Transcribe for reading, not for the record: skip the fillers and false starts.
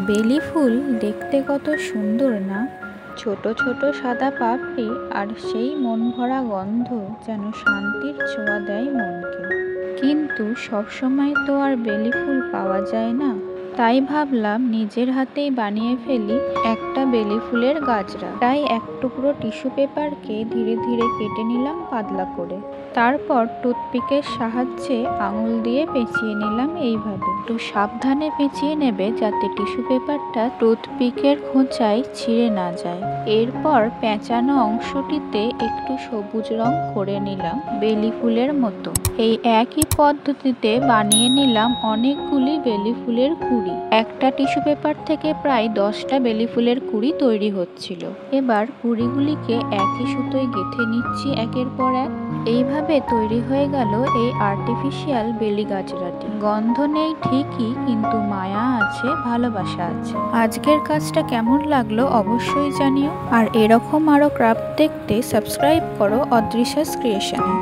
বেলি ফুল দেখতে কত সুন্দর না, ছোট ছোট সাদা পাপড়ি আর সেই মন ভরা গন্ধ যেন শান্তির ছোঁয়া দেয় মনকে। কিন্তু সবসময় তো আর বেলি ফুল পাওয়া যায় না, তাই ভাবলাম নিজের হাতেই বানিয়ে ফেলি একটা বেলি ফুলের গাজরা। তাই এক টুকরো টিস্যু পেপারকে ধীরে ধীরে কেটে নিলাম পাতলা করে, তারপর টুথপিকের সাহায্যে আঙুল দিয়ে পেঁচিয়ে নিলাম। এইভাবে একটু সাবধানে পেঁচিয়ে নেবে যাতে টিস্যু পেপারটা টুথপিকের খোঁচায় ছিঁড়ে না যায়। এরপর পেঁচানো অংশটিতে একটু সবুজ রং করে নিলাম বেলি ফুলের মতো। এই একই পদ্ধতিতে বানিয়ে নিলাম অনেকগুলি বেলি ফুলের কুঁড়ি। একটা টিস্যু পেপার থেকে প্রায় 10টা বেলি ফুলের কুঁড়ি তৈরি হচ্ছিল। এবার কুঁড়িগুলিকে একই সুতোয় গেঁথে নিচ্ছি একের পর এক। এইভাবে তৈরি হয়ে গেল এই আর্টিফিশিয়াল বেলি গাজরাটি। গন্ধ নেই ঠিকই, কিন্তু মায়া আছে, ভালোবাসা আছে। আজকের কাজটা কেমন লাগলো অবশ্যই জানিও। আর এরকম আরো ক্রাফট দেখতে সাবস্ক্রাইব করো অদৃশ্যাস ক্রিয়েশনে।